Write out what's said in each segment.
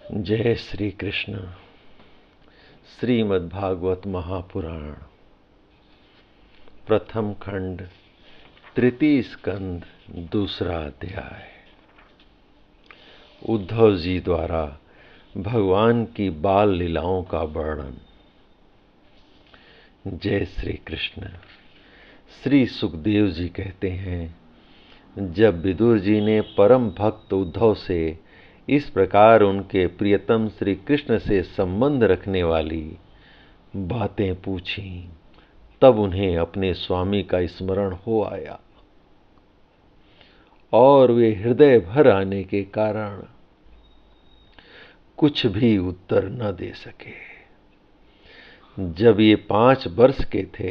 जय श्री कृष्ण। श्रीमद् भागवत महापुराण प्रथम खंड तृतीय स्कंद दूसरा अध्याय। उद्धव जी द्वारा भगवान की बाल लीलाओं का वर्णन। जय श्री कृष्ण। श्री सुखदेव जी कहते हैं, जब विदुर जी ने परम भक्त उद्धव से इस प्रकार उनके प्रियतम श्री कृष्ण से संबंध रखने वाली बातें पूछी, तब उन्हें अपने स्वामी का स्मरण हो आया और वे हृदय भर आने के कारण कुछ भी उत्तर न दे सके। जब ये 5 वर्ष के थे,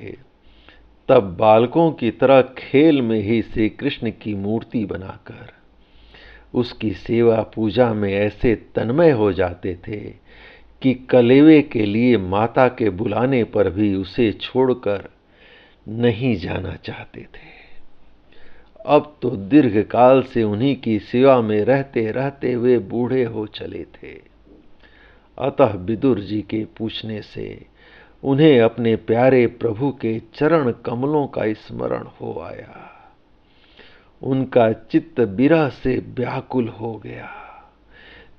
तब बालकों की तरह खेल में ही श्री कृष्ण की मूर्ति बनाकर उसकी सेवा पूजा में ऐसे तन्मय हो जाते थे कि कलेवे के लिए माता के बुलाने पर भी उसे छोड़कर नहीं जाना चाहते थे। अब तो दीर्घ काल से उन्हीं की सेवा में रहते रहते वे बूढ़े हो चले थे। अतः विदुर जी के पूछने से उन्हें अपने प्यारे प्रभु के चरण कमलों का स्मरण हो आया। उनका चित्त विरह से व्याकुल हो गया।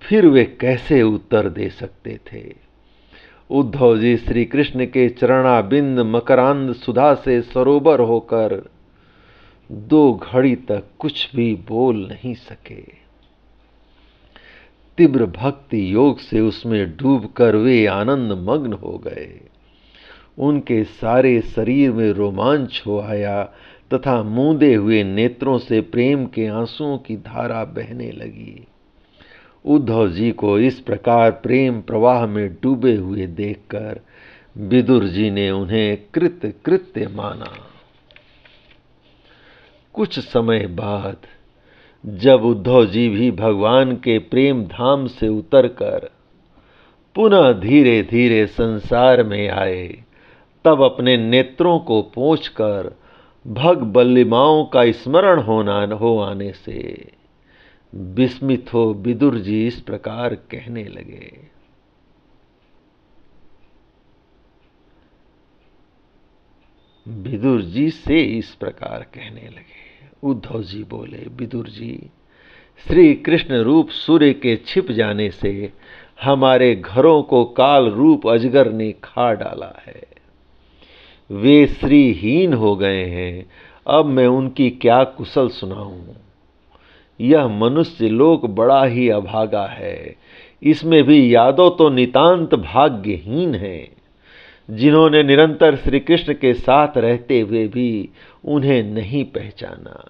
फिर वे कैसे उत्तर दे सकते थे। उद्धव जी श्री कृष्ण के चरणाबिंद मकरांद सुधा से सरोवर होकर 2 घड़ी तक कुछ भी बोल नहीं सके। तीव्र भक्ति योग से उसमें डूबकर वे आनंद मग्न हो गए। उनके सारे शरीर में रोमांच हो आया तथा मूंदे हुए नेत्रों से प्रेम के आंसुओं की धारा बहने लगी। उद्धव जी को इस प्रकार प्रेम प्रवाह में डूबे हुए देखकर विदुर जी ने उन्हें कृत्य माना। कुछ समय बाद जब उद्धव जी भी भगवान के प्रेम धाम से उतरकर पुनः धीरे धीरे संसार में आए, तब अपने नेत्रों को पोंछकर भग बल्लिमाओं का स्मरण हो आने से विस्मित हो विदुर जी इस प्रकार कहने लगे। विदुर जी से इस प्रकार कहने लगे। उद्धव जी बोले, विदुर जी, श्री कृष्ण रूप सूर्य के छिप जाने से हमारे घरों को काल रूप अजगर ने खा डाला है। वे श्रीहीन हो गए हैं। अब मैं उनकी क्या कुशल सुनाऊं। यह मनुष्य लोक बड़ा ही अभागा है। इसमें भी यादव तो नितांत भाग्यहीन हैं, जिन्होंने निरंतर श्री कृष्ण के साथ रहते हुए भी उन्हें नहीं पहचाना।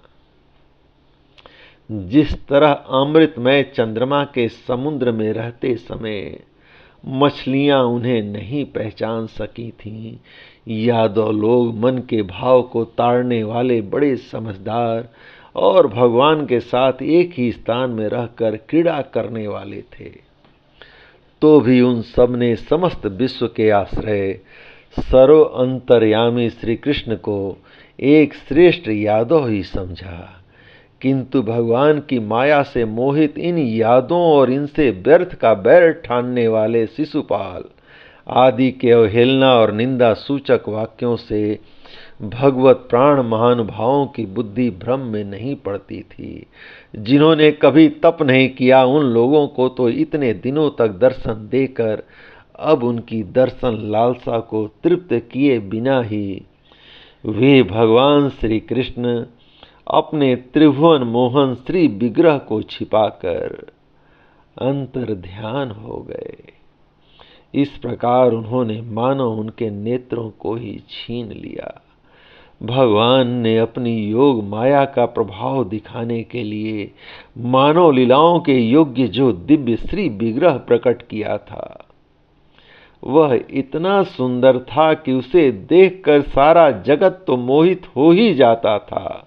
जिस तरह अमृतमय चंद्रमा के समुद्र में रहते समय मछलियां उन्हें नहीं पहचान सकी थीं, यादव लोग मन के भाव को ताड़ने वाले बड़े समझदार और भगवान के साथ एक ही स्थान में रहकर क्रीड़ा करने वाले थे। तो भी उन सब ने समस्त विश्व के आश्रय सर्व अंतर्यामी श्री कृष्ण को एक श्रेष्ठ यादव ही समझा। किंतु भगवान की माया से मोहित इन यादों और इनसे व्यर्थ का बैर ठानने वाले शिशुपाल आदि के अवहेलना और निंदा सूचक वाक्यों से भगवत प्राण महानुभावों की बुद्धि भ्रम में नहीं पड़ती थी। जिन्होंने कभी तप नहीं किया, उन लोगों को तो इतने दिनों तक दर्शन देकर अब उनकी दर्शन लालसा को तृप्त किए बिना ही वे भगवान श्री कृष्ण अपने त्रिभुवन मोहन श्री विग्रह को छिपाकर अंतर ध्यान हो गए। इस प्रकार उन्होंने मानो उनके नेत्रों को ही छीन लिया। भगवान ने अपनी योग माया का प्रभाव दिखाने के लिए मानव लीलाओं के योग्य जो दिव्य श्री विग्रह प्रकट किया था, वह इतना सुंदर था कि उसे देखकर सारा जगत तो मोहित हो ही जाता था।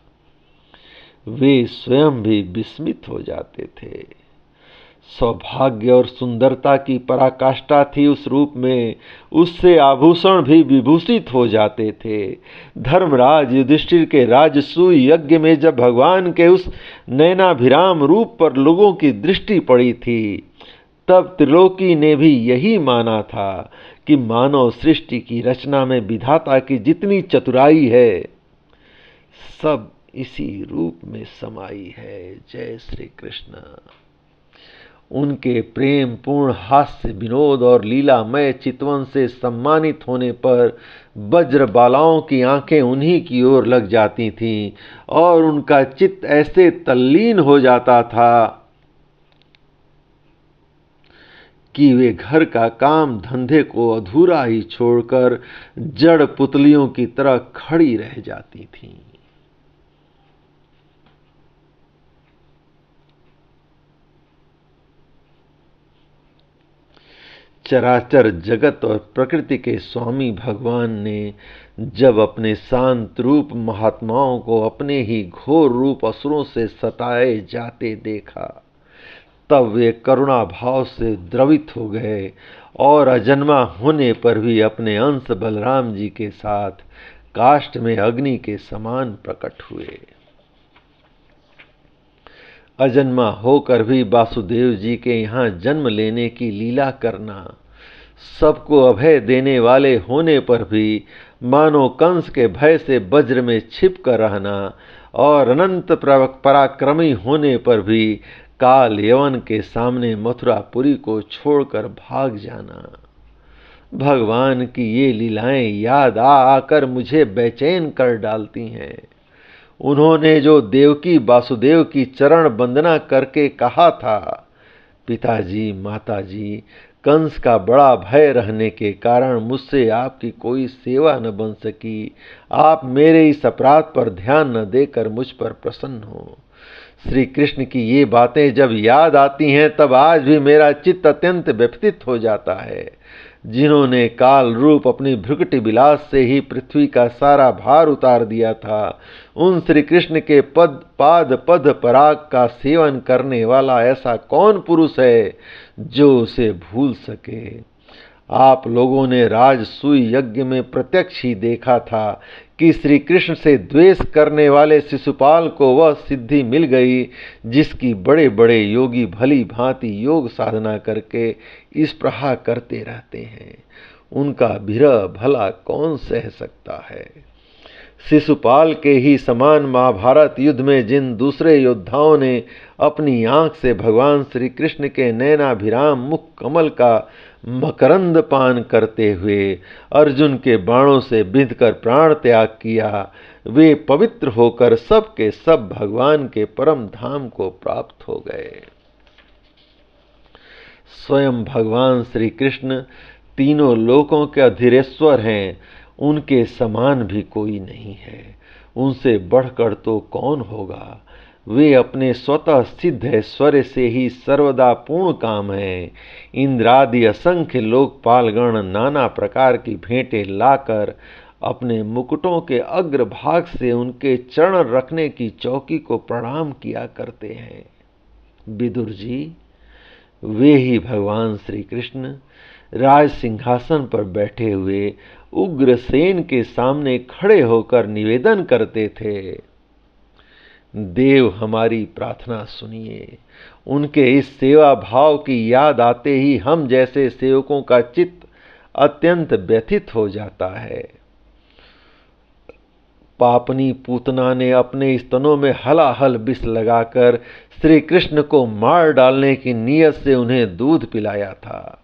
वे स्वयं भी विस्मित हो जाते थे। सौभाग्य और सुंदरता की पराकाष्ठा थी उस रूप में। उससे आभूषण भी विभूषित हो जाते थे। धर्मराज युधिष्ठिर के राजसूय यज्ञ में जब भगवान के उस नयनाभिराम रूप पर लोगों की दृष्टि पड़ी थी, तब त्रिलोकी ने भी यही माना था कि मानव सृष्टि की रचना में विधाता की जितनी चतुराई है सब इसी रूप में समाई है। जय श्री कृष्ण। उनके प्रेम पूर्ण हास्य विनोद और लीलामय चितवन से सम्मानित होने पर वज्रबालाओं की आंखें उन्हीं की ओर लग जाती थीं और उनका चित्त ऐसे तल्लीन हो जाता था कि वे घर का काम धंधे को अधूरा ही छोड़कर जड़ पुतलियों की तरह खड़ी रह जाती थीं। चराचर जगत और प्रकृति के स्वामी भगवान ने जब अपने शांत रूप महात्माओं को अपने ही घोर रूप असुरों से सताए जाते देखा, तब वे करुणा भाव से द्रवित हो गए और अजन्मा होने पर भी अपने अंश बलराम जी के साथ काष्ठ में अग्नि के समान प्रकट हुए। अजन्मा होकर भी वासुदेव जी के यहाँ जन्म लेने की लीला करना, सबको अभय देने वाले होने पर भी मानो कंस के भय से वज्र में छिप कर रहना और अनंत पराक्रमी होने पर भी काल यवन के सामने मथुरापुरी को छोड़कर भाग जाना। भगवान की ये लीलाएं याद आकर मुझे बेचैन कर डालती हैं। उन्होंने जो देवकी वासुदेव की चरण वंदना करके कहा था, पिताजी माताजी, कंस का बड़ा भय रहने के कारण मुझसे आपकी कोई सेवा न बन सकी। आप मेरे इस अपराध पर ध्यान न देकर मुझ पर प्रसन्न हो। श्री कृष्ण की ये बातें जब याद आती हैं तब आज भी मेरा चित्त अत्यंत व्यथित हो जाता है। जिन्होंने काल रूप अपनी भ्रुकुटी विलास से ही पृथ्वी का सारा भार उतार दिया था, उन श्री कृष्ण के पाद पद पराग का सेवन करने वाला ऐसा कौन पुरुष है जो उसे भूल सके। आप लोगों ने राजसूय यज्ञ में प्रत्यक्ष ही देखा था कि श्री कृष्ण से द्वेष करने वाले शिशुपाल को वह सिद्धि मिल गई जिसकी बड़े बड़े योगी भली भांति योग साधना करके इस प्रहा करते रहते हैं। उनका विरह भला कौन सह सकता है। शिशुपाल के ही समान महाभारत युद्ध में जिन दूसरे योद्धाओं ने अपनी आंख से भगवान श्री कृष्ण के नयनाभिराम मुख कमल का मकरंद पान करते हुए अर्जुन के बाणों से बिंधकर प्राण त्याग किया, वे पवित्र होकर सब के सब भगवान के परम धाम को प्राप्त हो गए। स्वयं भगवान श्री कृष्ण तीनों लोकों के अधीरेश्वर हैं, उनके समान भी कोई नहीं है, उनसे बढ़कर तो कौन होगा। वे अपने स्वतः सिद्ध ऐश्वर्य से ही सर्वदा पूर्ण काम हैं। इंद्रादि असंख्य लोकपालगण नाना प्रकार की भेंटें लाकर अपने मुकुटों के अग्रभाग से उनके चरण रखने की चौकी को प्रणाम किया करते हैं। विदुर जी, वे ही भगवान श्री कृष्ण राज सिंहासन पर बैठे हुए उग्रसेन के सामने खड़े होकर निवेदन करते थे, देव हमारी प्रार्थना सुनिए। उनके इस सेवा भाव की याद आते ही हम जैसे सेवकों का चित्त अत्यंत व्यथित हो जाता है। पापनी पूतना ने अपने स्तनों में हलाहल विष लगाकर श्री कृष्ण को मार डालने की नीयत से उन्हें दूध पिलाया था।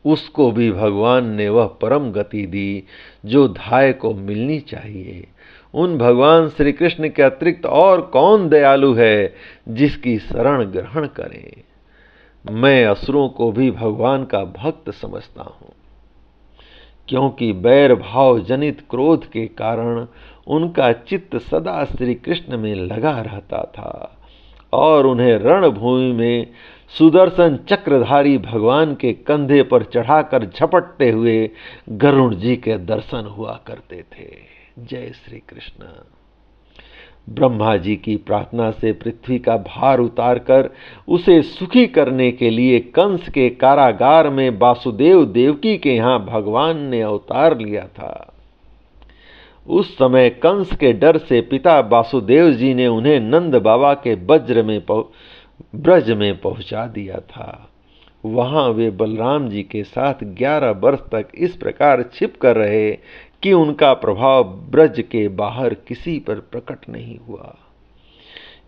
उसको भी भगवान ने वह परम गति दी जो धाय को मिलनी चाहिए। उन भगवान श्री कृष्ण के अतिरिक्त और कौन दयालु है जिसकी शरण ग्रहण करें। मैं असुरों को भी भगवान का भक्त समझता हूँ, क्योंकि बैर भाव जनित क्रोध के कारण उनका चित्त सदा श्री कृष्ण में लगा रहता था और उन्हें रणभूमि में सुदर्शन चक्रधारी भगवान के कंधे पर चढ़ाकर झपटते हुए गरुड़ जी के दर्शन हुआ करते थे। जय श्री कृष्ण। ब्रह्मा जी की प्रार्थना से पृथ्वी का भार उतारकर उसे सुखी करने के लिए कंस के कारागार में वासुदेव देवकी के यहाँ भगवान ने अवतार लिया था। उस समय कंस के डर से पिता वासुदेव जी ने उन्हें नंद बाबा के वज्र में ब्रज में पहुंचा दिया था। वहां वे बलराम जी के साथ 11 वर्ष तक इस प्रकार छिप कर रहे कि उनका प्रभाव ब्रज के बाहर किसी पर प्रकट नहीं हुआ।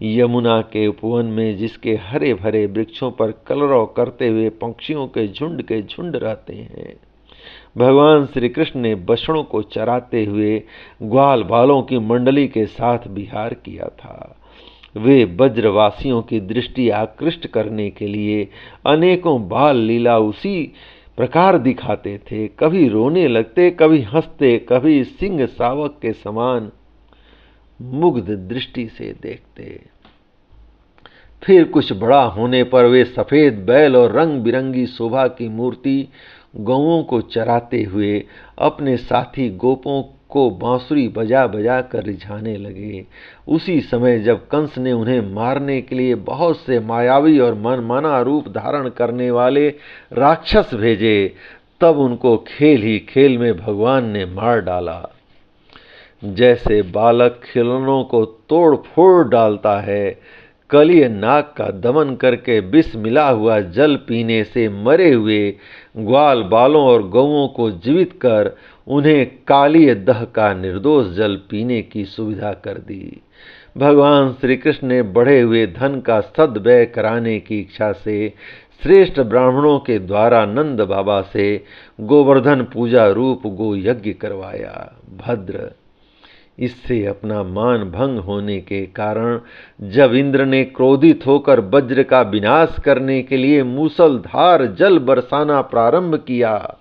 यमुना के उपवन में जिसके हरे भरे वृक्षों पर कलरव करते हुए पक्षियों के झुंड रहते हैं, भगवान श्री कृष्ण ने बछड़ों को चराते हुए ग्वाल बालों की मंडली के साथ विहार किया था। वे ब्रजवासियों की दृष्टि आकृष्ट करने के लिए अनेकों बाल लीला उसी प्रकार दिखाते थे। कभी रोने लगते, कभी हंसते, कभी सिंह शावक के समान मुग्ध दृष्टि से देखते। फिर कुछ बड़ा होने पर वे सफेद बैल और रंग बिरंगी शोभा की मूर्ति गौओं को चराते हुए अपने साथी गोपों को बांसुरी बजा बजा कर रिझाने लगे। उसी समय जब कंस ने उन्हें मारने के लिए बहुत से मायावी और मनमाना रूप धारण करने वाले राक्षस भेजे, तब उनको खेल ही खेल में भगवान ने मार डाला। जैसे बालक खिलौनों को तोड़ फोड़ डालता है, कलिय नाग का दमन करके विष मिला हुआ जल पीने से मरे हुए ग्वाल बालों और गौओं को जीवित कर उन्हें कालिय दह का निर्दोष जल पीने की सुविधा कर दी। भगवान श्री कृष्ण ने बढ़े हुए धन का सद्व्यय कराने की इच्छा से श्रेष्ठ ब्राह्मणों के द्वारा नंद बाबा से गोवर्धन पूजा रूप गो यज्ञ करवाया। भद्र, इससे अपना मान भंग होने के कारण जब इंद्र ने क्रोधित होकर वज्र का विनाश करने के लिए मूसलधार जल बरसाना प्रारंभ किया,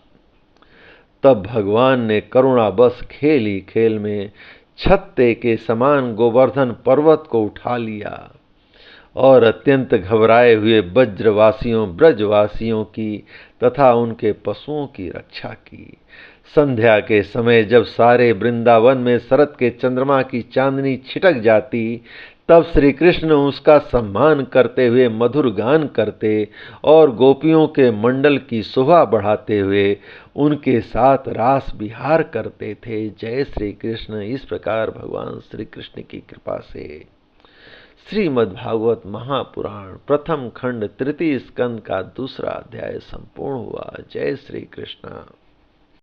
तब भगवान ने करुणावश खेल ही खेल में छत्ते के समान गोवर्धन पर्वत को उठा लिया और अत्यंत घबराए हुए ब्रजवासियों की तथा उनके पशुओं की रक्षा की। संध्या के समय जब सारे वृंदावन में शरद के चंद्रमा की चांदनी छिटक जाती, तब श्री कृष्ण उसका सम्मान करते हुए मधुर गान करते और गोपियों के मंडल की शोभा बढ़ाते हुए उनके साथ रास विहार करते थे। जय श्री कृष्ण। इस प्रकार भगवान श्री कृष्ण की कृपा से श्रीमद्भागवत महापुराण प्रथम खंड तृतीय स्कंद का दूसरा अध्याय संपूर्ण हुआ। जय श्री कृष्ण।